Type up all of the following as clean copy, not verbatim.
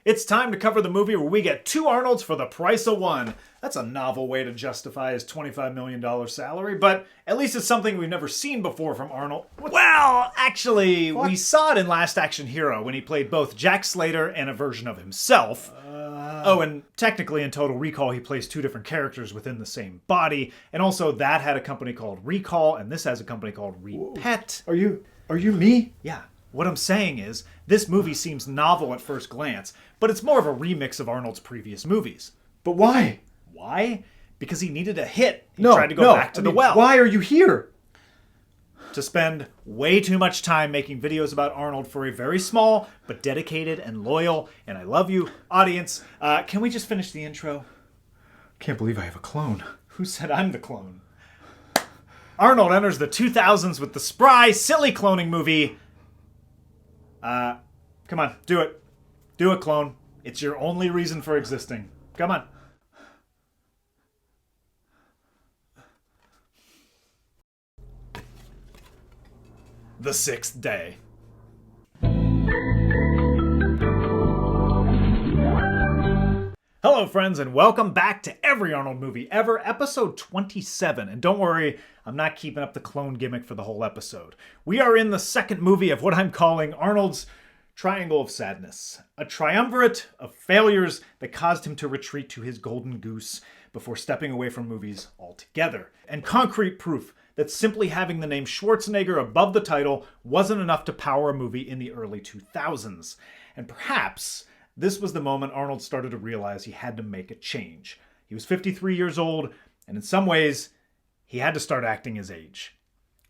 It's time to cover the movie where we get 2 Arnolds for the price of 1. That's a novel way to justify his $25 million salary, but at least it's something we've never seen before from Arnold. Well, actually, we saw it in Last Action Hero when he played both Jack Slater and a version of himself. Oh, and technically in Total Recall, he plays 2 different characters within the same body. And also, that had a company called Recall, and this has a company called Repet. Are you me? Yeah. What I'm saying is, this movie seems novel at first glance, but it's more of a remix of Arnold's previous movies. But why? Why? Because he needed a hit. He tried to go back to the well. Why are you here? To spend way too much time making videos about Arnold for a very small, but dedicated and loyal, and I love you, audience. Can we just finish the intro? Can't believe I have a clone. Who said I'm the clone? Arnold enters the 2000s with the spry, silly cloning movie. Come on, do it. Do it, clone. It's your only reason for existing. Come on. The 6th day. Hello, friends, and welcome back to Every Arnold Movie Ever, episode 27. And don't worry, I'm not keeping up the clone gimmick for the whole episode. We are in the second movie of what I'm calling Arnold's Triangle of Sadness, a triumvirate of failures that caused him to retreat to his golden goose before stepping away from movies altogether. And concrete proof that simply having the name Schwarzenegger above the title wasn't enough to power a movie in the early 2000s. And perhaps this was the moment Arnold started to realize he had to make a change. He was 53 years old, and in some ways, he had to start acting his age.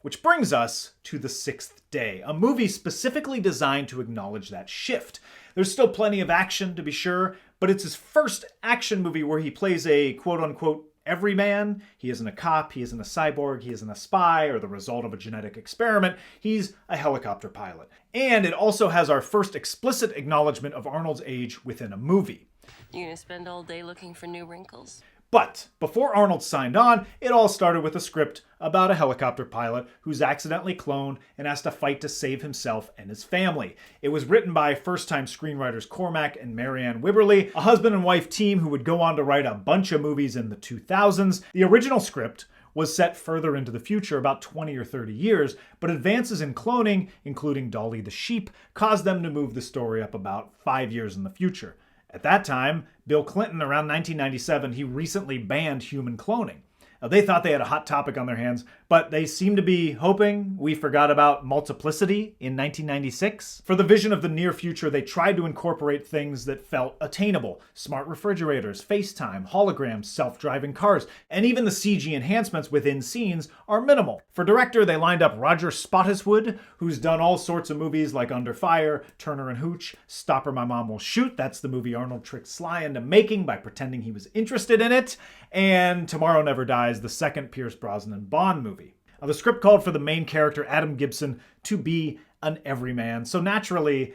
Which brings us to The 6th Day, a movie specifically designed to acknowledge that shift. There's still plenty of action, to be sure, but it's his first action movie where he plays a quote-unquote everyman. He isn't a cop, he isn't a cyborg, he isn't a spy or the result of a genetic experiment. He's a helicopter pilot. And it also has our first explicit acknowledgement of Arnold's age within a movie. You gonna spend all day looking for new wrinkles? But before Arnold signed on, it all started with a script about a helicopter pilot who's accidentally cloned and has to fight to save himself and his family. It was written by first-time screenwriters Cormac and Marianne Wibberley, a husband and wife team who would go on to write a bunch of movies in the 2000s. The original script was set further into the future, about 20 or 30 years, but advances in cloning, including Dolly the sheep, caused them to move the story up about 5 years in the future. At that time, Bill Clinton, around 1997, he recently banned human cloning. They thought they had a hot topic on their hands, but they seem to be hoping we forgot about multiplicity in 1996. For the vision of the near future, they tried to incorporate things that felt attainable. Smart refrigerators, FaceTime, holograms, self-driving cars, and even the CG enhancements within scenes are minimal. For director, they lined up Roger Spottiswoode, who's done all sorts of movies like Under Fire, Turner and Hooch, Stop or My Mom Will Shoot. That's the movie Arnold tricked Sly into making by pretending he was interested in it. And Tomorrow Never Dies, the second Pierce Brosnan Bond movie. The script called for the main character, Adam Gibson, to be an everyman, so naturally,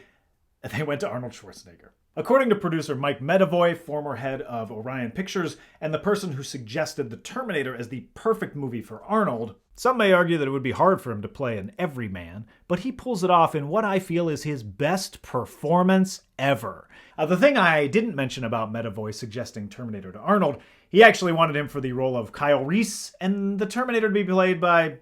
they went to Arnold Schwarzenegger. According to producer Mike Medavoy, former head of Orion Pictures, and the person who suggested The Terminator as the perfect movie for Arnold, some may argue that it would be hard for him to play an everyman, but he pulls it off in what I feel is his best performance ever. The thing I didn't mention about Medavoy suggesting Terminator to Arnold, he actually wanted him for the role of Kyle Reese, and the Terminator to be played by,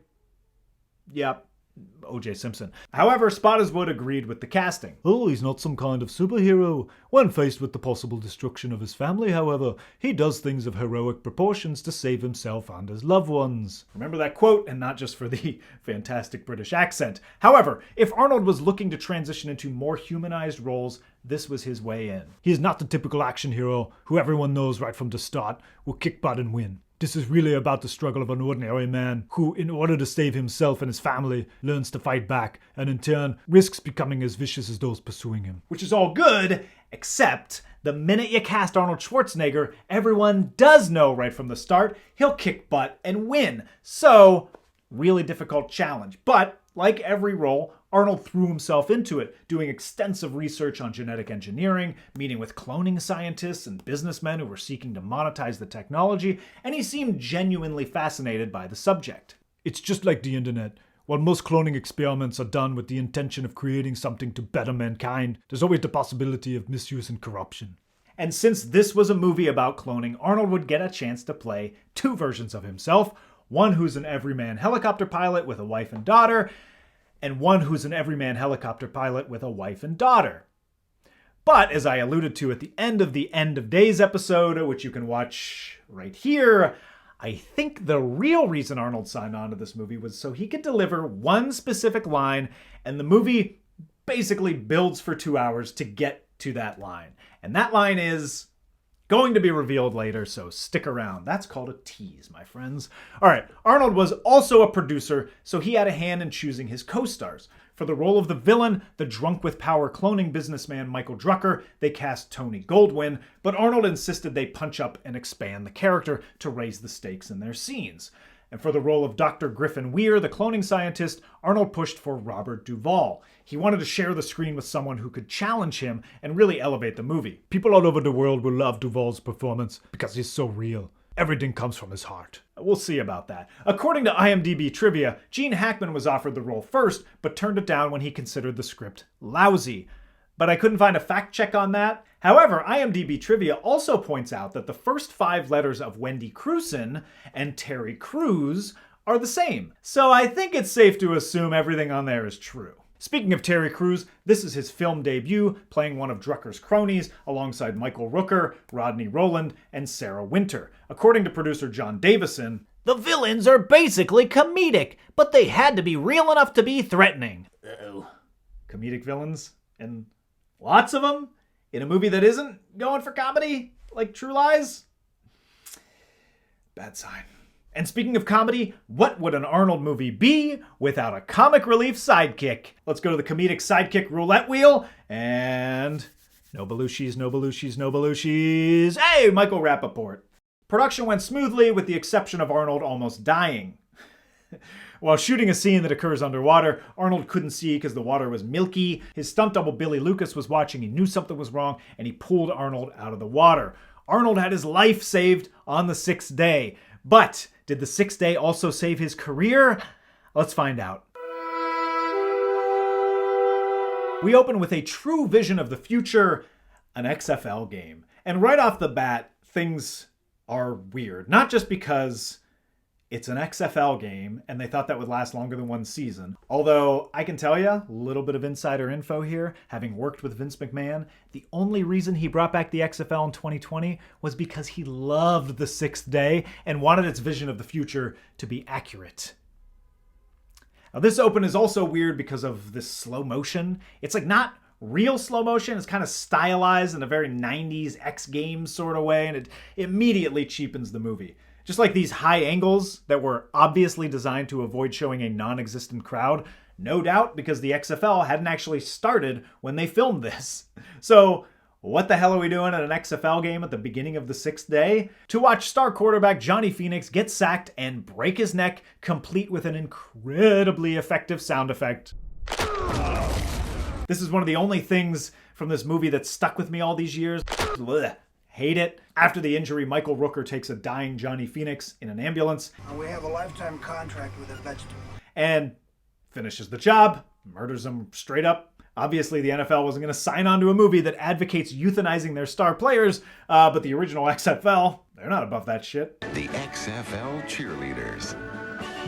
O.J. Simpson. However, Spottiswoode agreed with the casting. Oh, he's not some kind of superhero. When faced with the possible destruction of his family, however, he does things of heroic proportions to save himself and his loved ones. Remember that quote, and not just for the fantastic British accent. However, if Arnold was looking to transition into more humanized roles, this was his way in. He is not the typical action hero who everyone knows right from the start will kick butt and win. This is really about the struggle of an ordinary man who, in order to save himself and his family, learns to fight back and in turn risks becoming as vicious as those pursuing him. Which is all good, except the minute you cast Arnold Schwarzenegger, everyone does know right from the start he'll kick butt and win. So, really difficult challenge. But, like every role, Arnold threw himself into it, doing extensive research on genetic engineering, meeting with cloning scientists and businessmen who were seeking to monetize the technology, and he seemed genuinely fascinated by the subject. It's just like the internet. While most cloning experiments are done with the intention of creating something to better mankind, there's always the possibility of misuse and corruption. And since this was a movie about cloning, Arnold would get a chance to play two versions of himself. One who's an everyman helicopter pilot with a wife and daughter, and one who's an everyman helicopter pilot with a wife and daughter. But, as I alluded to at the end of Days episode, which you can watch right here, I think the real reason Arnold signed on to this movie was so he could deliver one specific line, and the movie basically builds for 2 hours to get to that line. And that line is going to be revealed later, so stick around. That's called a tease, my friends. All right, Arnold was also a producer, so he had a hand in choosing his co-stars. For the role of the villain, the drunk with power cloning businessman Michael Drucker, they cast Tony Goldwyn, but Arnold insisted they punch up and expand the character to raise the stakes in their scenes. And for the role of Dr. Griffin Weir, the cloning scientist, Arnold pushed for Robert Duvall. He wanted to share the screen with someone who could challenge him and really elevate the movie. People all over the world will love Duvall's performance because he's so real. Everything comes from his heart. We'll see about that. According to IMDb trivia, Gene Hackman was offered the role first, but turned it down when he considered the script lousy. But I couldn't find a fact check on that. However, IMDb trivia also points out that the first 5 letters of Wendy Crewson and Terry Crews are the same. So I think it's safe to assume everything on there is true. Speaking of Terry Crews, this is his film debut, playing one of Drucker's cronies alongside Michael Rooker, Rodney Roland, and Sarah Winter. According to producer John Davison, the villains are basically comedic, but they had to be real enough to be threatening. Uh-oh. Comedic villains? And lots of them? In a movie that isn't going for comedy? Like True Lies? Bad sign. And speaking of comedy, what would an Arnold movie be without a comic relief sidekick? Let's go to the comedic sidekick roulette wheel, and no Belushis, no Belushis, no Belushis. Hey, Michael Rappaport. Production went smoothly with the exception of Arnold almost dying. While shooting a scene that occurs underwater, Arnold couldn't see because the water was milky. His stunt double Billy Lucas was watching, he knew something was wrong, and he pulled Arnold out of the water. Arnold had his life saved on the 6th day. But did the 6th day also save his career? Let's find out. We open with a true vision of the future, an XFL game. And right off the bat, things are weird. Not just because it's an XFL game and they thought that would last longer than one season. Although, I can tell you, a little bit of insider info here, having worked with Vince McMahon, the only reason he brought back the XFL in 2020 was because he loved the 6th day and wanted its vision of the future to be accurate. Now, this open is also weird because of this slow motion. It's like not real slow motion. It's kind of stylized in a very 90s X Games sort of way, and it immediately cheapens the movie. Just like these high angles that were obviously designed to avoid showing a non-existent crowd, no doubt because the XFL hadn't actually started when they filmed this. So, what the hell are we doing at an XFL game at the beginning of the 6th day? To watch star quarterback Johnny Phoenix get sacked and break his neck, complete with an incredibly effective sound effect. This is one of the only things from this movie that stuck with me all these years. Blech. Hate it. After the injury, Michael Rooker takes a dying Johnny Phoenix in an ambulance. We have a lifetime contract with a vegetable. And finishes the job, murders him straight up. Obviously, the NFL wasn't going to sign on to a movie that advocates euthanizing their star players, but the original XFL, they're not above that shit. The XFL cheerleaders.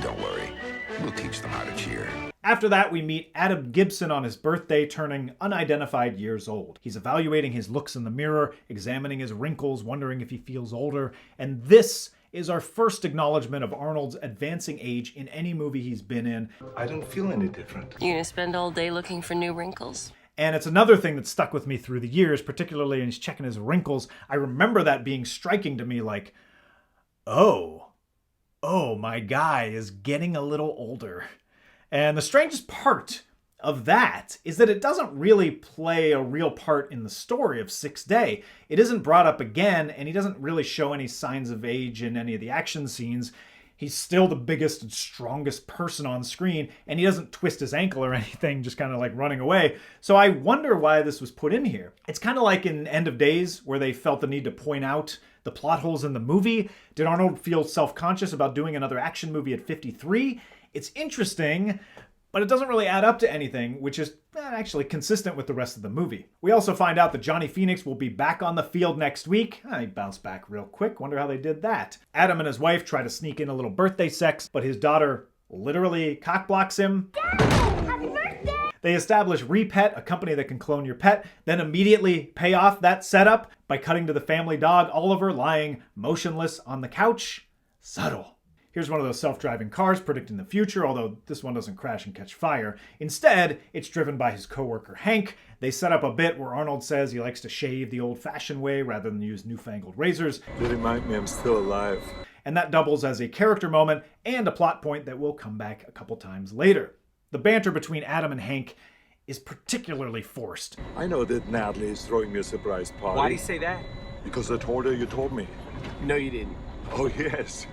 Don't worry, we'll teach them how to cheer. After that, we meet Adam Gibson on his birthday, turning unidentified years old. He's evaluating his looks in the mirror, examining his wrinkles, wondering if he feels older. And this is our first acknowledgement of Arnold's advancing age in any movie he's been in. I don't feel any different. You gonna spend all day looking for new wrinkles? And it's another thing that stuck with me through the years, particularly when he's checking his wrinkles. I remember that being striking to me, like, oh, my guy is getting a little older. And the strangest part of that is that it doesn't really play a real part in the story of 6th Day. It isn't brought up again, and he doesn't really show any signs of age in any of the action scenes. He's still the biggest and strongest person on screen, and he doesn't twist his ankle or anything, just kind of like running away. So I wonder why this was put in here. It's kind of like in End of Days, where they felt the need to point out the plot holes in the movie. Did Arnold feel self-conscious about doing another action movie at 53? It's interesting, but it doesn't really add up to anything, which is actually consistent with the rest of the movie. We also find out that Johnny Phoenix will be back on the field next week. He bounced back real quick. Wonder how they did that. Adam and his wife try to sneak in a little birthday sex, but his daughter literally cockblocks him. Happy birthday! They establish Repet, a company that can clone your pet, then immediately pay off that setup by cutting to the family dog, Oliver, lying motionless on the couch. Subtle. Here's one of those self-driving cars predicting the future, although this one doesn't crash and catch fire. Instead, it's driven by his coworker Hank. They set up a bit where Arnold says he likes to shave the old-fashioned way rather than use newfangled razors. They remind me I'm still alive. And that doubles as a character moment and a plot point that will come back a couple times later. The banter between Adam and Hank is particularly forced. I know that Natalie is throwing me a surprise party. Why do you say that? Because I told her you told me. No, you didn't. Oh, yes.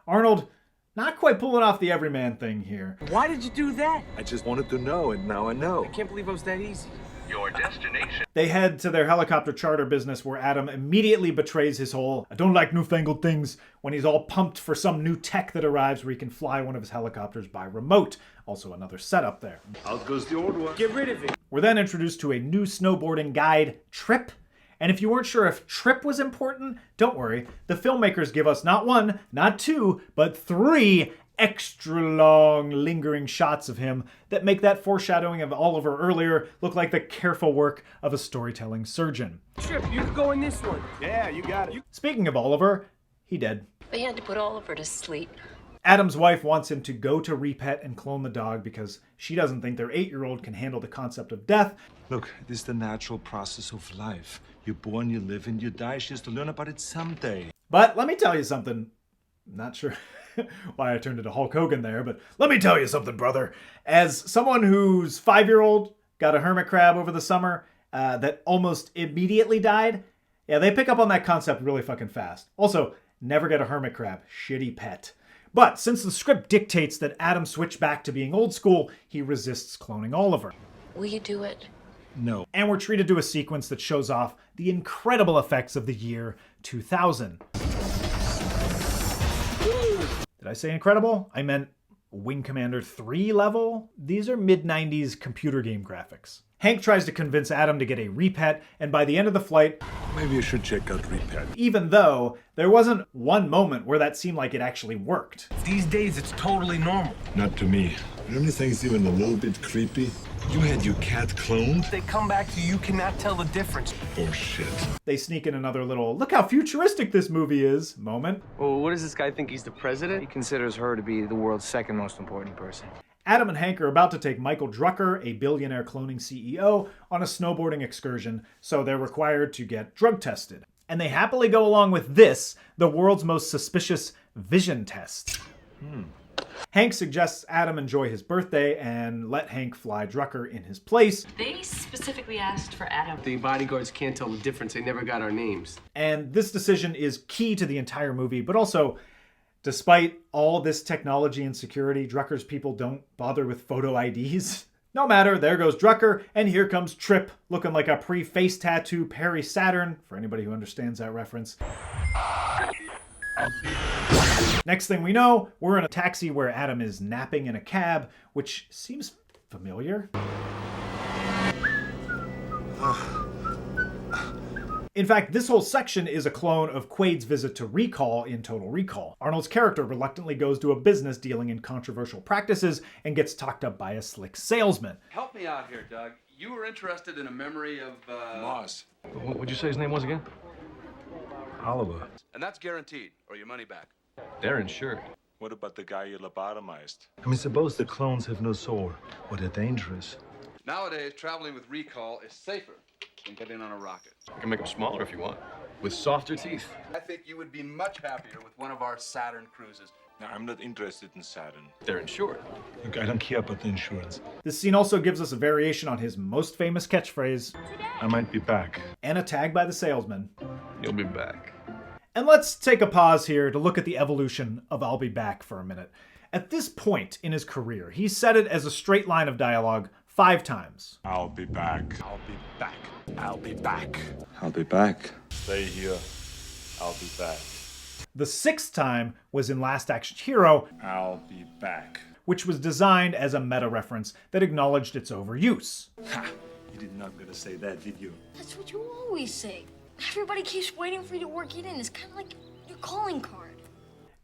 Arnold, not quite pulling off the everyman thing here. Why did you do that? I just wanted to know, and now I know. I can't believe it was that easy. Your destination. They head to their helicopter charter business where Adam immediately betrays his whole "I don't like newfangled things" when he's all pumped for some new tech that arrives where he can fly one of his helicopters by remote. Also another setup there. Out goes the old one. Get rid of it. We're then introduced to a new snowboarding guide, Trip. And if you weren't sure if Trip was important, don't worry. The filmmakers give us not one, not two, but 3 extra long, lingering shots of him that make that foreshadowing of Oliver earlier look like the careful work of a storytelling surgeon. Trip, you can go in this one. Yeah, you got it. Speaking of Oliver, he dead. They had to put Oliver to sleep. Adam's wife wants him to go to Repet and clone the dog because she doesn't think their 8-year-old can handle the concept of death. Look, this is the natural process of life. You're born, you live, and you die. She has to learn about it someday. But let me tell you something. Not sure why I turned into Hulk Hogan there, but let me tell you something, brother. As someone whose 5-year-old got a hermit crab over the summer that almost immediately died, yeah, they pick up on that concept really fucking fast. Also, never get a hermit crab. Shitty pet. But since the script dictates that Adam switch back to being old school, he resists cloning Oliver. Will you do it? No. And we're treated to a sequence that shows off the incredible effects of the year 2000. Did I say incredible? I meant Wing Commander 3 level? These are mid-90s computer game graphics. Hank tries to convince Adam to get a Repet, and by the end of the flight, Maybe you should check out Repet. even though there wasn't one moment where that seemed like it actually worked. These days, it's totally normal. Not to me. The only thing's even a little bit creepy. You had your cat cloned? They come back to you, cannot tell the difference. Bullshit. They sneak in another little, look how futuristic this movie is moment. Well, what does this guy think? He's the president? He considers her to be the world's second most important person. Adam and Hank are about to take Michael Drucker, a billionaire cloning CEO, on a snowboarding excursion, so they're required to get drug tested. And they happily go along with this, the world's most suspicious vision test. Hank suggests Adam enjoy his birthday and let Hank fly Drucker in his place. They specifically asked for Adam. The bodyguards can't tell the difference. They never got our names. And this decision is key to the entire movie, but also, despite all this technology and security, Drucker's people don't bother with photo IDs. No matter, there goes Drucker, and here comes Trip, looking like a pre-face tattoo Perry Saturn, for anybody who understands that reference. Next thing we know, we're in a taxi where Adam is napping in a cab, which seems familiar. In fact, this whole section is a clone of Quaid's visit to Recall in Total Recall. Arnold's character reluctantly goes to a business dealing in controversial practices and gets talked up by a slick salesman. Help me out here, Doug. You were interested in a memory of, Moss. What'd you say his name was again? Oliver. And that's guaranteed, or your money back. They're insured. What about the guy you lobotomized? I mean, suppose the clones have no soul, or they're dangerous. Nowadays, traveling with Recall is safer than getting on a rocket. I can make them smaller if you want, with softer teeth. I think you would be much happier with one of our Saturn cruises. No, I'm not interested in Saturn. They're insured. Look, I don't care about the insurance. This scene also gives us a variation on his most famous catchphrase, I might be back. and a tag by the salesman. You'll be back. And let's take a pause here to look at the evolution of I'll be back for a minute. At this point in his career, he said it as a straight line of dialogue 5 times. I'll be back. I'll be back. I'll be back. I'll be back. Stay here. I'll be back. The 6th time was in Last Action Hero, I'll be back. which was designed as a meta-reference that acknowledged its overuse. Ha! You did not gonna say that, did you? That's what you always say. Everybody keeps waiting for you to work it in. It's kind of like your calling card.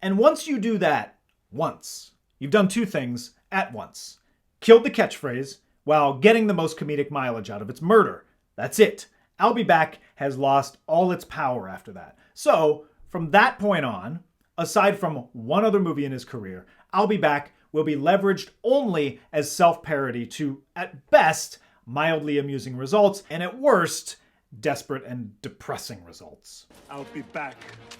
And once you do that, you've done 2 things at once. Killed the catchphrase while getting the most comedic mileage out of its murder. That's it. I'll Be Back has lost all its power after that. So, from that point on, aside from one other movie in his career, I'll Be Back will be leveraged only as self-parody to, at best, mildly amusing results, and at worst, desperate and depressing results. I'll be back.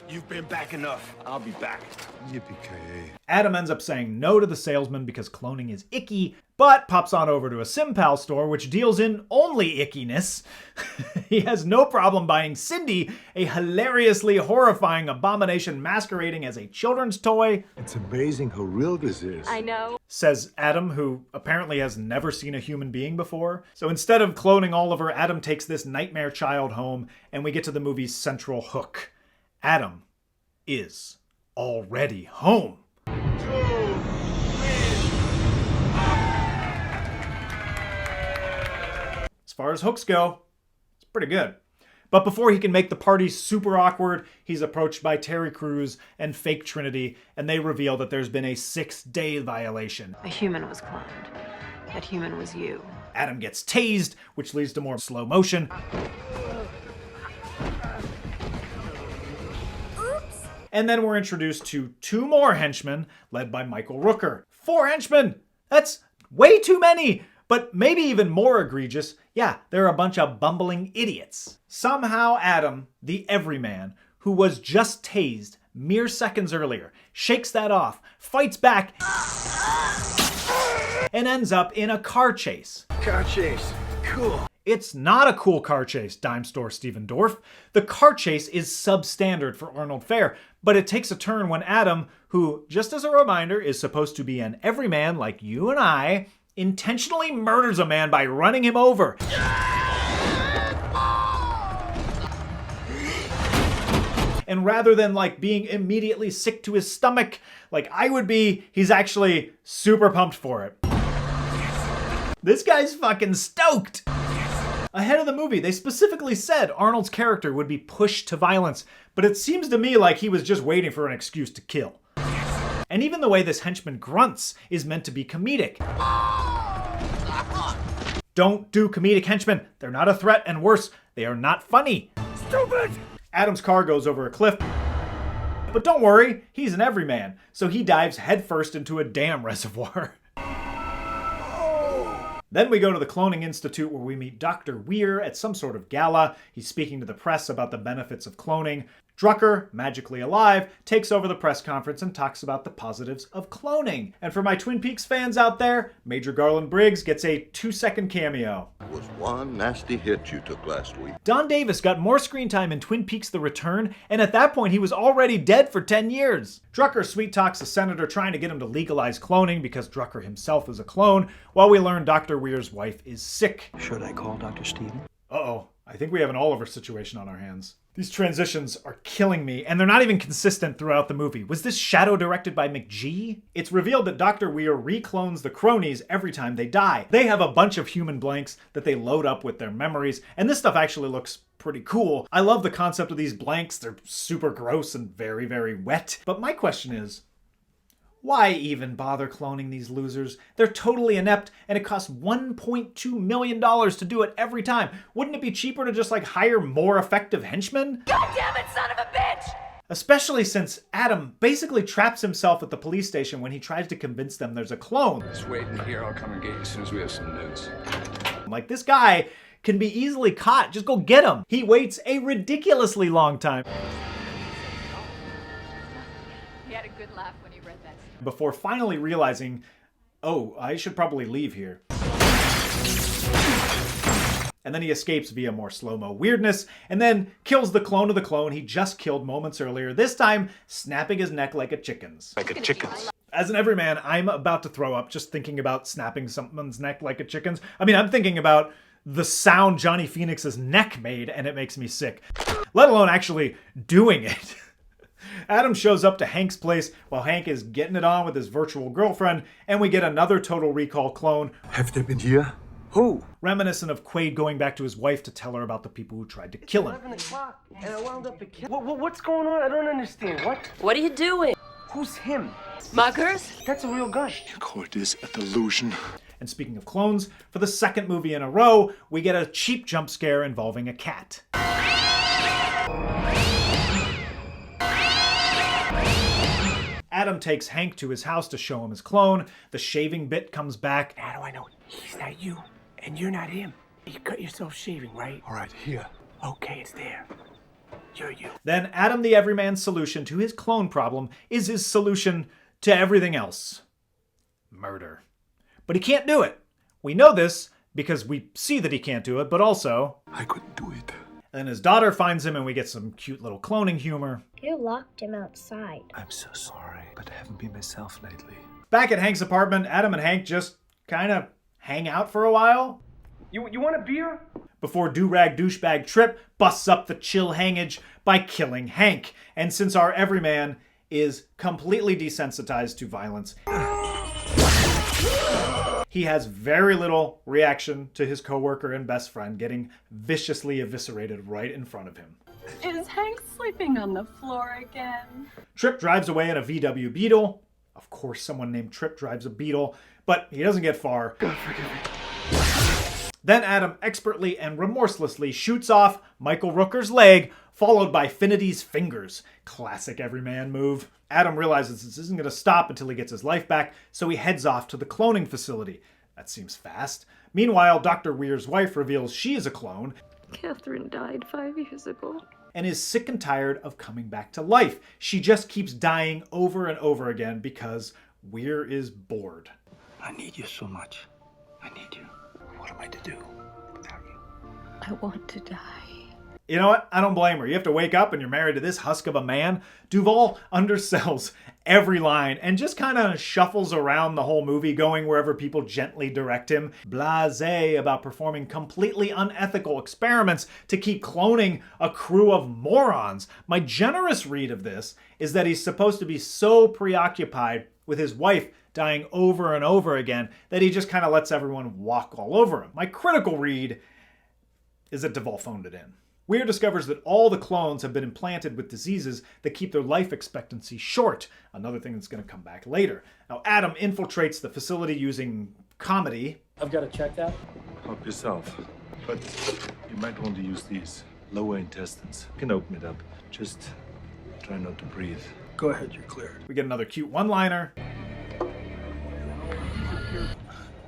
You've been back enough. I'll be back. Yippee-ki-yay. Adam ends up saying no to the salesman because cloning is icky, but pops on over to a SimPal store which deals in only ickiness. He has no problem buying Cindy, a hilariously horrifying abomination masquerading as a children's toy. It's amazing how real this is. I know. Says Adam, who apparently has never seen a human being before. So instead of cloning Oliver, Adam takes this nightmare child home, and we get to the movie's central hook. Adam is already home. As far as hooks go, it's pretty good. But before he can make the party super awkward, he's approached by Terry Crews and Fake Trinity, and they reveal that there's been a 6-day violation. A human was cloned. That human was you. Adam gets tased, which leads to more slow motion. Oops. And then we're introduced to 2 more henchmen, led by Michael Rooker. 4 henchmen! That's way too many! But maybe even more egregious, yeah, they're a bunch of bumbling idiots. Somehow Adam, the everyman, who was just tased mere seconds earlier, shakes that off, fights back, and ends up in a car chase. Car chase. Cool. It's not a cool car chase, Dime Store Steven Dorff. The car chase is substandard for Arnold fare, but it takes a turn when Adam, who, just as a reminder, is supposed to be an everyman like you and I, intentionally murders a man by running him over. And rather than being immediately sick to his stomach, like I would be, he's actually super pumped for it. This guy's fucking stoked. Ahead of the movie, they specifically said Arnold's character would be pushed to violence, but it seems to me like he was just waiting for an excuse to kill. And even the way this henchman grunts is meant to be comedic. Don't do comedic henchmen. They're not a threat, and worse, they are not funny. Stupid! Adam's car goes over a cliff. But don't worry, he's an everyman, so he dives headfirst into a dam reservoir. Then we go to the Cloning Institute where we meet Dr. Weir at some sort of gala. He's speaking to the press about the benefits of cloning. Drucker, magically alive, takes over the press conference and talks about the positives of cloning. And for my Twin Peaks fans out there, Major Garland Briggs gets a 2-second cameo. It was one nasty hit you took last week. Don Davis got more screen time in Twin Peaks The Return, and at that point he was already dead for 10 years. Drucker sweet talks the senator trying to get him to legalize cloning because Drucker himself is a clone, while we learn Dr. Weir's wife is sick. Should I call Dr. Steven? Uh-oh, I think we have an Oliver situation on our hands. These transitions are killing me, and they're not even consistent throughout the movie. Was this shadow directed by McG? It's revealed that Dr. Weir reclones the cronies every time they die. They have a bunch of human blanks that they load up with their memories, and this stuff actually looks pretty cool. I love the concept of these blanks. They're super gross and very, very wet. But my question is, why even bother cloning these losers? They're totally inept, and it costs $1.2 million to do it every time. Wouldn't it be cheaper to just hire more effective henchmen? God damn it, son of a bitch! Especially since Adam basically traps himself at the police station when he tries to convince them there's a clone. Just wait in here. I'll come and get you as soon as we have some news. This guy can be easily caught. Just go get him. He waits a ridiculously long time. He had a good laugh when he read that. Before finally realizing, oh, I should probably leave here. And then he escapes via more slow-mo weirdness, and then kills the clone of the clone he just killed moments earlier, this time snapping his neck like a chicken's. Like a chicken's. As an everyman, I'm about to throw up just thinking about snapping someone's neck like a chicken's. I mean, I'm thinking about the sound Johnny Phoenix's neck made, and it makes me sick. Let alone actually doing it. Adam shows up to Hank's place while Hank is getting it on with his virtual girlfriend, and we get another Total Recall clone. Have they been here? Who? Reminiscent of Quaid going back to his wife to tell her about the people who tried to kill him. 11 o'clock, and I wound up again. What's going on? I don't understand. What are you doing? Who's him? Muggers? That's a real gun. You call this a delusion? And speaking of clones, for the second movie in a row, we get a cheap jump scare involving a cat. Adam takes Hank to his house to show him his clone. The shaving bit comes back. How do I know he's not you, and you're not him? You cut yourself shaving, right? All right, here. Okay, it's there. You're you. Then Adam the Everyman's solution to his clone problem is his solution to everything else. Murder. But he can't do it. We know this because we see that he can't do it, but also... I couldn't do it. Then his daughter finds him and we get some cute little cloning humor. You locked him outside. I'm so sorry, but I haven't been myself lately. Back at Hank's apartment, Adam and Hank just kind of hang out for a while. You want a beer? Before do-rag douchebag Trip busts up the chill hangage by killing Hank. And since our everyman is completely desensitized to violence, he has very little reaction to his coworker and best friend getting viciously eviscerated right in front of him. Is Hank sleeping on the floor again? Trip drives away in a VW Beetle. Of course someone named Trip drives a Beetle, but he doesn't get far. God forgive me. Then Adam expertly and remorselessly shoots off Michael Rooker's leg, followed by Finity's fingers. Classic everyman move. Adam realizes this isn't going to stop until he gets his life back, so he heads off to the cloning facility. That seems fast. Meanwhile, Dr. Weir's wife reveals she is a clone. Catherine died 5 years ago. And is sick and tired of coming back to life. She just keeps dying over and over again because Weir is bored. I need you so much. I need you. What am I to do without you? I want to die. You know what? I don't blame her. You have to wake up and you're married to this husk of a man. Duvall undersells every line and just kind of shuffles around the whole movie, going wherever people gently direct him. Blasé about performing completely unethical experiments to keep cloning a crew of morons. My generous read of this is that he's supposed to be so preoccupied with his wife dying over and over again that he just kind of lets everyone walk all over him. My critical read is that Duvall phoned it in. Weir discovers that all the clones have been implanted with diseases that keep their life expectancy short. Another thing that's going to come back later. Now, Adam infiltrates the facility using comedy. I've got to check that. Help yourself. But you might want to use these lower intestines. You can open it up. Just try not to breathe. Go ahead, you're cleared. We get another cute one-liner.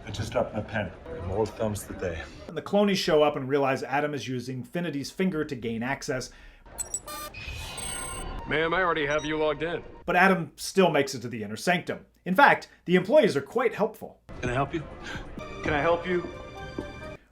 I just dropped my pen. More thumbs today. And the clonies show up and realize Adam is using Finity's finger to gain access. Ma'am, I already have you logged in. But Adam still makes it to the inner sanctum. In fact, the employees are quite helpful. Can I help you? Can I help you?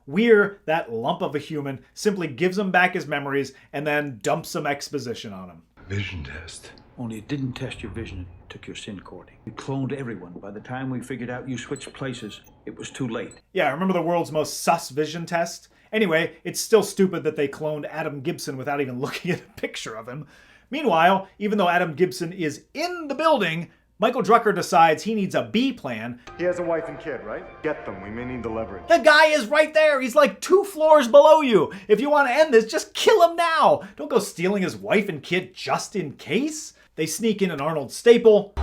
Weir, that lump of a human, simply gives him back his memories and then dumps some exposition on him. Vision test. Only it didn't test your vision, it took your sin coding. We cloned everyone. By the time we figured out you switched places, it was too late. Yeah, remember the world's most sus vision test? Anyway, it's still stupid that they cloned Adam Gibson without even looking at a picture of him. Meanwhile, even though Adam Gibson is in the building, Michael Drucker decides he needs a B plan. He has a wife and kid, right? Get them. We may need the leverage. The guy is right there. He's like 2 floors below you. If you want to end this, just kill him now. Don't go stealing his wife and kid just in case. They sneak in an Arnold staple.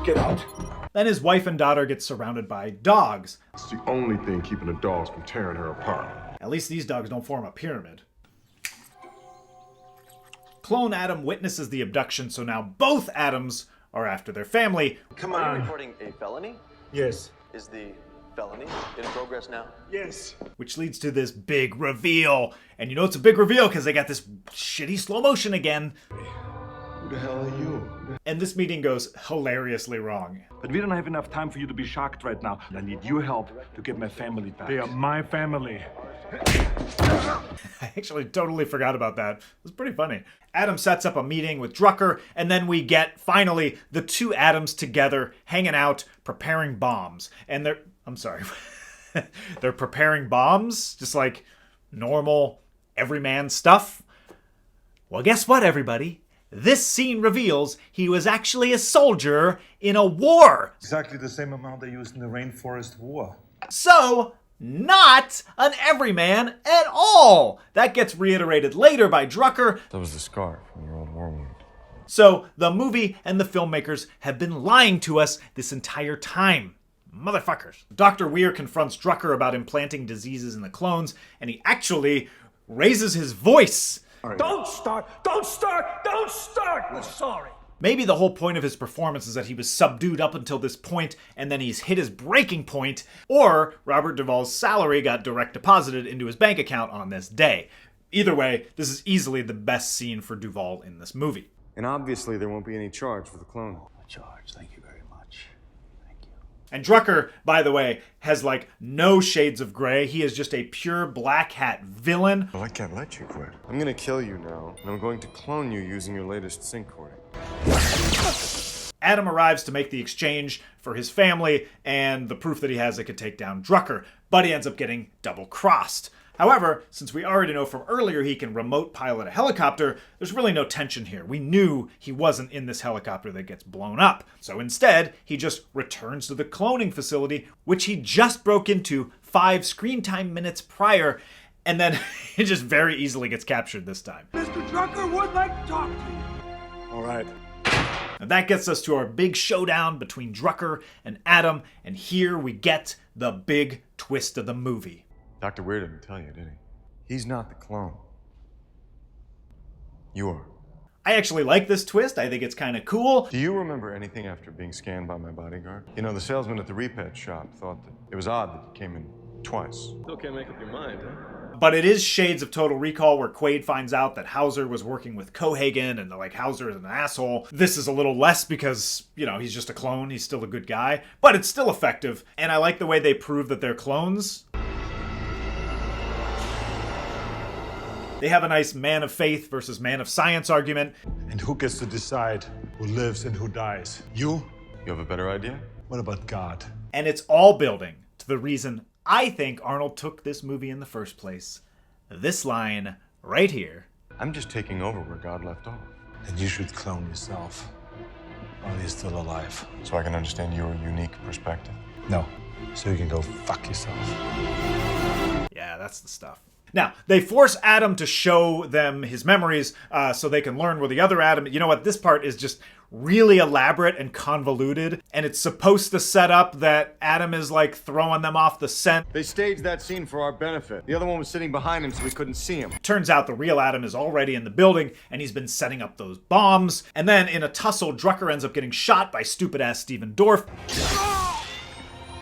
Get out. Then his wife and daughter get surrounded by dogs. It's the only thing keeping the dogs from tearing her apart. At least these dogs don't form a pyramid. Clone Adam witnesses the abduction, so now both Adams are after their family. Come Are on. you reporting a felony? Yes. Is the felony in progress now? Yes. Which leads to this big reveal. And you know it's a big reveal because they got this shitty slow motion again. Who the hell are you? And this meeting goes hilariously wrong. But we don't have enough time for you to be shocked right now. I need your help to get my family back. They are my family. I actually totally forgot about that. It was pretty funny. Adam sets up a meeting with Drucker, and then we get, finally, the 2 Adams together, hanging out, preparing bombs. And they're preparing bombs? Just like normal, everyman stuff? Well, guess what, everybody? this scene reveals he was actually a soldier in a war. Exactly the same amount they used in the Rainforest War. So, not an everyman at all. That gets reiterated later by Drucker. That was the scar from your old war wound. So, the movie and the filmmakers have been lying to us this entire time. Motherfuckers. Dr. Weir confronts Drucker about implanting diseases in the clones, and he actually raises his voice. Don't start! Don't start! Don't start! We're sorry. Maybe the whole point of his performance is that he was subdued up until this point, and then he's hit his breaking point, or Robert Duvall's salary got direct deposited into his bank account on this day. Either way, this is easily the best scene for Duvall in this movie. And obviously there won't be any charge for the clone. No charge. Thank you very much. Thank you. And Drucker, by the way, has like no shades of gray. He is just a pure black hat villain. Well, I can't let you quit. I'm gonna kill you now, and I'm going to clone you using your latest sync recording. Adam arrives to make the exchange for his family and the proof that he has that could take down Drucker, but he ends up getting double-crossed. However, since we already know from earlier he can remote pilot a helicopter, there's really no tension here. We knew he wasn't in this helicopter that gets blown up. So instead, he just returns to the cloning facility, which he just broke into 5 screen time minutes prior, and then it just very easily gets captured this time. Mr. Drucker would like to talk to you. All right. And that gets us to our big showdown between Drucker and Adam, and here we get the big twist of the movie. Dr. Weir didn't tell you, did he? He's not the clone. You are. I actually like this twist. I think it's kind of cool. Do you remember anything after being scanned by my bodyguard? You know, the salesman at the repet shop thought that it was odd that you came in twice. Still can't make up your mind, huh? But it is shades of Total Recall where Quaid finds out that Hauser was working with Cohagen and like Hauser is an asshole. This is a little less because, you know, he's just a clone. He's still a good guy, but it's still effective. And I like the way they prove that they're clones. They have a nice man of faith versus man of science argument. And who gets to decide who lives and who dies? You? You have a better idea? What about God? And it's all building to the reason I think Arnold took this movie in the first place. This line right here. I'm just taking over where God left off. And you should clone yourself while you're still alive. So I can understand your unique perspective. No, so you can go fuck yourself. Yeah, that's the stuff. Now, they force Adam to show them his memories so they can learn where the other Adam... You know what? This part is just really elaborate and convoluted, and it's supposed to set up that Adam is, like, throwing them off the scent. They staged that scene for our benefit. The other one was sitting behind him so we couldn't see him. Turns out the real Adam is already in the building, and he's been setting up those bombs. And then, in a tussle, Drucker ends up getting shot by stupid-ass Stephen Dorff,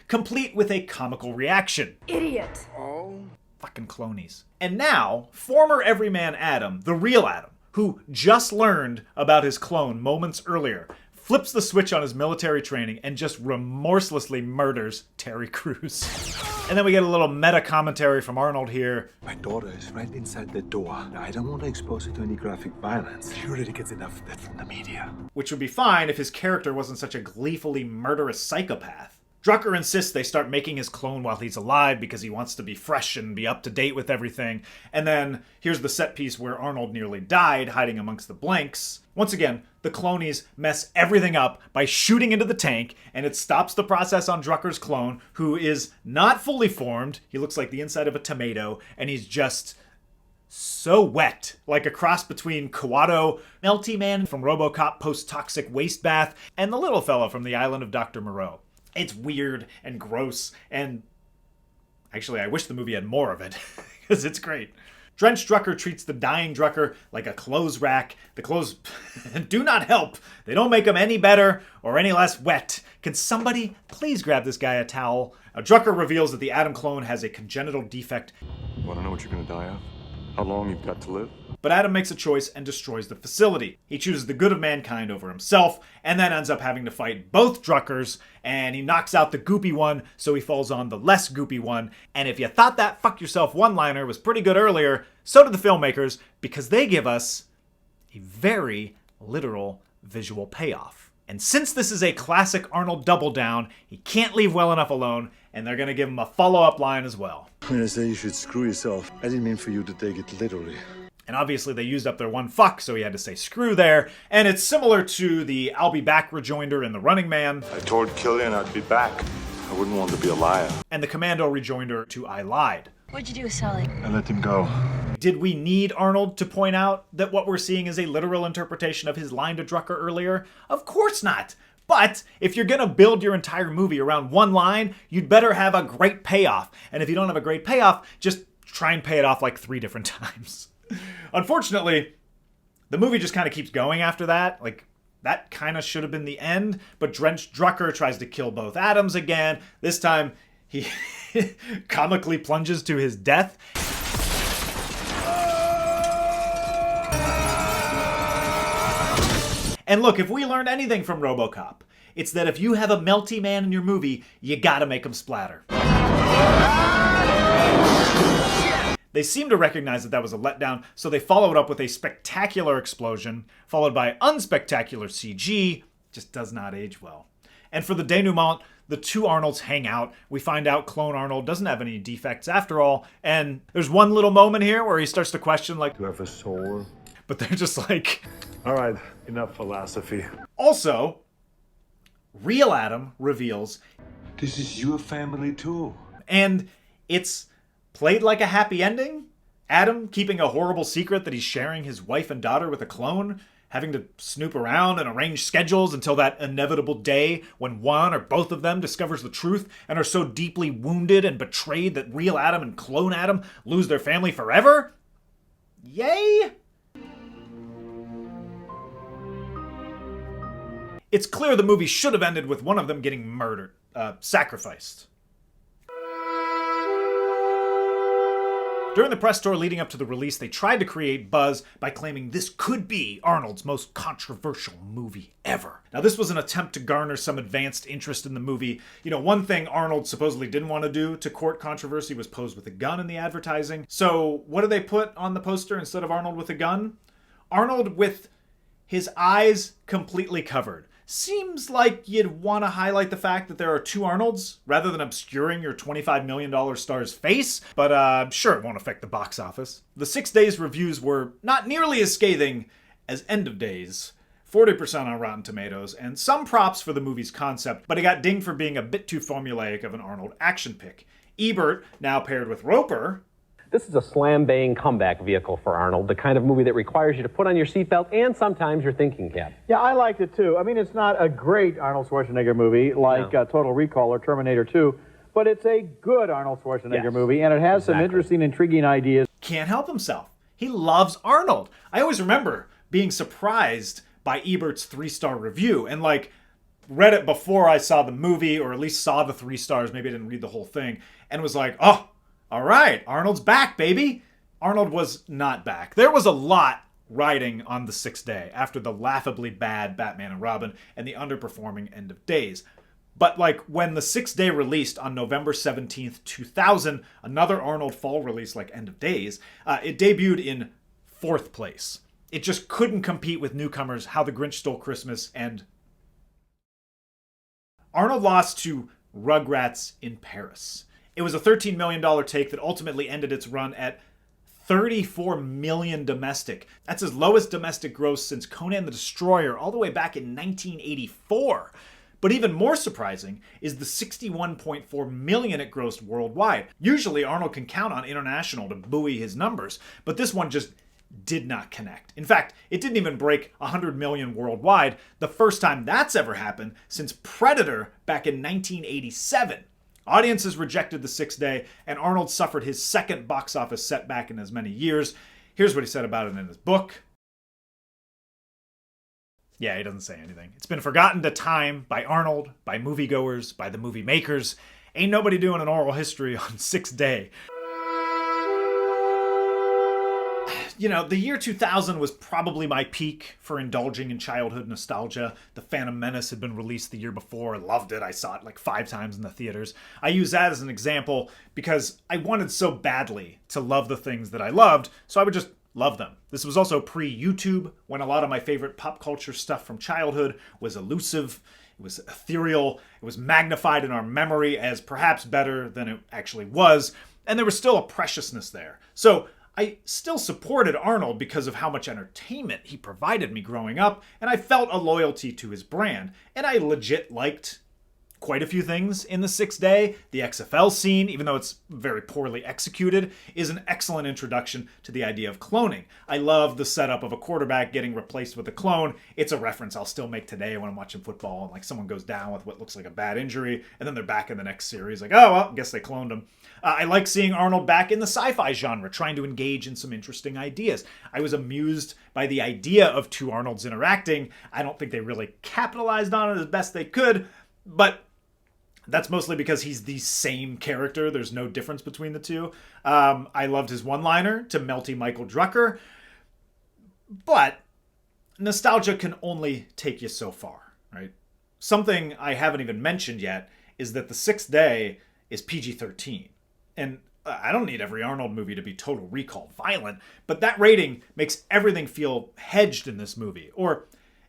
complete with a comical reaction. Idiot. Oh... Fucking clonies. And now, former everyman Adam, the real Adam, who just learned about his clone moments earlier, flips the switch on his military training and just remorselessly murders Terry Crews. And then we get a little meta commentary from Arnold here. My daughter is right inside the door. I don't want to expose her to any graphic violence. She already gets enough of that from the media. Which would be fine if his character wasn't such a gleefully murderous psychopath. Drucker insists they start making his clone while he's alive because he wants to be fresh and be up to date with everything. And then here's the set piece where Arnold nearly died hiding amongst the blanks. Once again, the clonies mess everything up by shooting into the tank, and it stops the process on Drucker's clone, who is not fully formed. He looks like the inside of a tomato, and he's just so wet, like a cross between Kawato, Melty Man from RoboCop post-toxic waste bath, and the little fella from the island of Dr. Moreau. It's weird and gross, and actually I wish the movie had more of it, because it's great. Drenched Drucker treats the dying Drucker like a clothes rack. The clothes do not help. They don't make him any better or any less wet. Can somebody please grab this guy a towel? Drucker reveals that the Adam clone has a congenital defect. You want to know what you're going to die of? How long you've got to live? But Adam makes a choice and destroys the facility. He chooses the good of mankind over himself, and then ends up having to fight both Druckers, and he knocks out the goopy one, so he falls on the less goopy one. And if you thought that fuck yourself one-liner was pretty good earlier, so did the filmmakers, because they give us a very literal visual payoff. And since this is a classic Arnold double down, he can't leave well enough alone, and they're gonna give him a follow-up line as well. When I say you should screw yourself, I didn't mean for you to take it literally. And obviously they used up their one fuck, so he had to say screw there. And it's similar to the I'll be back rejoinder in The Running Man. I told Killian I'd be back. I wouldn't want to be a liar. And the Commando rejoinder to I lied. What'd you do with Sully? I let him go. Did we need Arnold to point out that what we're seeing is a literal interpretation of his line to Drucker earlier? Of course not. But if you're gonna build your entire movie around one line, you'd better have a great payoff. And if you don't have a great payoff, just try and pay it off like 3 different times. Unfortunately, the movie just kind of keeps going after that. Like, that kind of should have been the end, but Drucker tries to kill both Adams again. This time, he comically plunges to his death. And look, if we learned anything from RoboCop, it's that if you have a melty man in your movie, you gotta make him splatter. They seem to recognize that was a letdown, so they followed up with a spectacular explosion, followed by unspectacular CG. Just does not age well. And for the denouement, the two Arnolds hang out. We find out clone Arnold doesn't have any defects after all, and there's one little moment here where he starts to question, like, Do you have a soul? But they're just like... All right, enough philosophy. Also, real Adam reveals... This is your family too. And it's played like a happy ending. Adam keeping a horrible secret that he's sharing his wife and daughter with a clone, having to snoop around and arrange schedules until that inevitable day when one or both of them discovers the truth and are so deeply wounded and betrayed that real Adam and clone Adam lose their family forever. Yay! It's clear the movie should have ended with one of them getting murdered, sacrificed. During the press tour leading up to the release, they tried to create buzz by claiming this could be Arnold's most controversial movie ever. Now, this was an attempt to garner some advanced interest in the movie. You know, one thing Arnold supposedly didn't want to do to court controversy was pose with a gun in the advertising. So, what did they put on the poster instead of Arnold with a gun? Arnold with his eyes completely covered. Seems like you'd want to highlight the fact that there are two Arnolds rather than obscuring your $25 million star's face, but sure, it won't affect the box office. The 6 Days reviews were not nearly as scathing as End of Days, 40% on Rotten Tomatoes, and some props for the movie's concept, but it got dinged for being a bit too formulaic of an Arnold action pick. Ebert, now paired with Roper, this is a slam-bang comeback vehicle for Arnold, the kind of movie that requires you to put on your seatbelt and sometimes your thinking cap. Yeah, I liked it too. I mean, it's not a great Arnold Schwarzenegger movie like Total Recall or Terminator 2, but it's a good Arnold Schwarzenegger movie, and it has some interesting, intriguing ideas. Can't help himself. He loves Arnold. I always remember being surprised by Ebert's 3-star review, and like, read it before I saw the movie, or at least saw the 3 stars, maybe I didn't read the whole thing, and was like, oh, all right, Arnold's back, baby. Arnold was not back. There was a lot riding on the 6th day after the laughably bad Batman and Robin and the underperforming End of Days. But like when the 6th day released on November 17th, 2000, another Arnold fall release like End of Days, it debuted in 4th place. It just couldn't compete with newcomers How the Grinch Stole Christmas and... Arnold lost to Rugrats in Paris. It was a $13 million take that ultimately ended its run at $34 million domestic. That's his lowest domestic gross since Conan the Destroyer all the way back in 1984. But even more surprising is the $61.4 million it grossed worldwide. Usually Arnold can count on international to buoy his numbers, but this one just did not connect. In fact, it didn't even break 100 million worldwide, the first time that's ever happened since Predator back in 1987. Audiences rejected the 6th day, and Arnold suffered his second box office setback in as many years. Here's what he said about it in his book. Yeah, he doesn't say anything. It's been forgotten to time by Arnold, by moviegoers, by the movie makers. Ain't nobody doing an oral history on 6th day. You know, the year 2000 was probably my peak for indulging in childhood nostalgia. The Phantom Menace had been released the year before. I loved it. I saw it like 5 times in the theaters. I use that as an example because I wanted so badly to love the things that I loved, so I would just love them. This was also pre-YouTube, when a lot of my favorite pop culture stuff from childhood was elusive, it was ethereal, it was magnified in our memory as perhaps better than it actually was, and there was still a preciousness there. So I still supported Arnold because of how much entertainment he provided me growing up, and I felt a loyalty to his brand, and I legit liked quite a few things in The Sixth Day. The XFL scene, even though it's very poorly executed, is an excellent introduction to the idea of cloning. I love the setup of a quarterback getting replaced with a clone. It's a reference I'll still make today when I'm watching football and like someone goes down with what looks like a bad injury and then they're back in the next series like, oh, well, I guess they cloned him. I like seeing Arnold back in the sci-fi genre, trying to engage in some interesting ideas. I was amused by the idea of two Arnolds interacting. I don't think they really capitalized on it as best they could, but that's mostly because he's the same character. There's no difference between the two. I loved his one-liner to melty Michael Drucker. But nostalgia can only take you so far, right? Something I haven't even mentioned yet is that The Sixth Day is PG-13. And I don't need every Arnold movie to be Total Recall violent, but that rating makes everything feel hedged in this movie. Or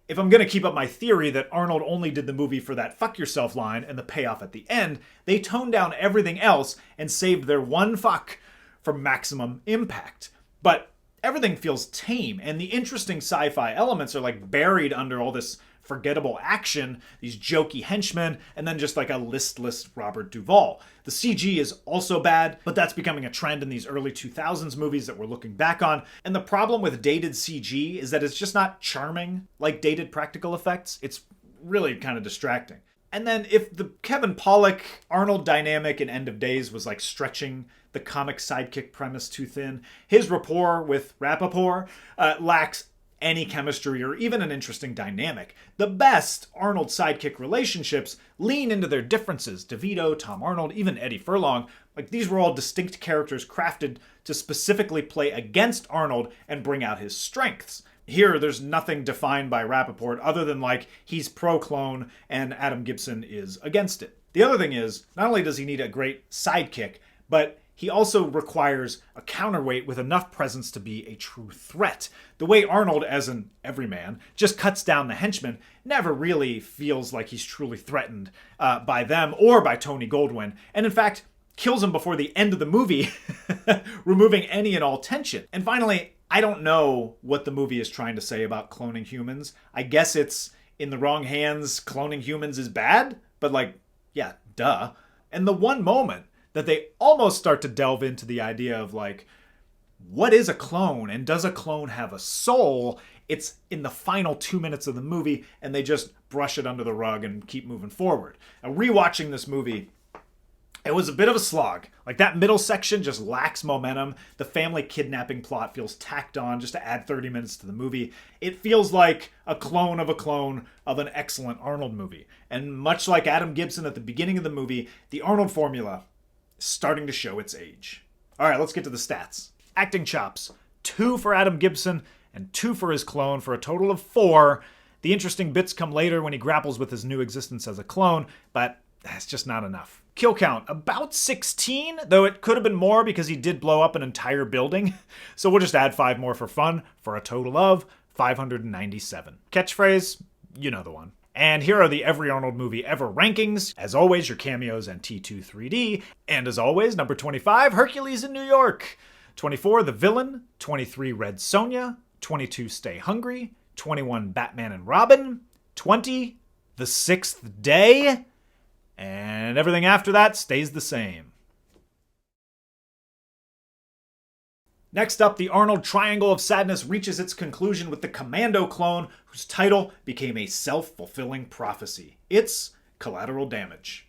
if I'm going to keep up my theory that Arnold only did the movie for that fuck yourself line and the payoff at the end, they toned down everything else and saved their one fuck for maximum impact. But everything feels tame, and the interesting sci-fi elements are like buried under all this forgettable action, these jokey henchmen, and then just like a listless Robert Duvall. The CG is also bad, but that's becoming a trend in these early 2000s movies that we're looking back on. And the problem with dated CG is that it's just not charming like dated practical effects. It's really kind of distracting. And then if the Kevin Pollak-Arnold dynamic in End of Days was like stretching the comic sidekick premise too thin, his rapport with Rappaport lacks any chemistry or even an interesting dynamic. The best Arnold sidekick relationships lean into their differences. DeVito, Tom Arnold, even Eddie Furlong, like these were all distinct characters crafted to specifically play against Arnold and bring out his strengths. Here, there's nothing defined by Rappaport other than like he's pro-clone and Adam Gibson is against it. The other thing is, not only does he need a great sidekick, but he also requires a counterweight with enough presence to be a true threat. The way Arnold, as an everyman, just cuts down the henchmen never really feels like he's truly threatened by them or by Tony Goldwyn, and in fact, kills him before the end of the movie, removing any and all tension. And finally, I don't know what the movie is trying to say about cloning humans. I guess it's in the wrong hands, cloning humans is bad, but like, yeah, duh. And the one moment that they almost start to delve into the idea of like, what is a clone and does a clone have a soul? It's in the final 2 minutes of the movie and they just brush it under the rug and keep moving forward. Now, rewatching this movie, it was a bit of a slog. Like that middle section just lacks momentum. The family kidnapping plot feels tacked on just to add 30 minutes to the movie. It feels like a clone of an excellent Arnold movie. And much like Adam Gibson at the beginning of the movie, the Arnold formula starting to show its age. All right, let's get to the stats. Acting chops, 2 for Adam Gibson and 2 for his clone for a total of 4. The interesting bits come later when he grapples with his new existence as a clone, but that's just not enough. Kill count, about 16, though it could have been more because he did blow up an entire building. So we'll just add 5 more for fun for a total of 597. Catchphrase, you know the one. And here are the Every Arnold Movie Ever rankings. As always, your cameos and T2 3D. And as always, number 25, Hercules in New York. 24, The Villain. 23, Red Sonja. 22, Stay Hungry. 21, Batman and Robin. 20, The Sixth Day. And everything after that stays the same. Next up, the Arnold Triangle of Sadness reaches its conclusion with the Commando clone, whose title became a self-fulfilling prophecy. It's Collateral Damage.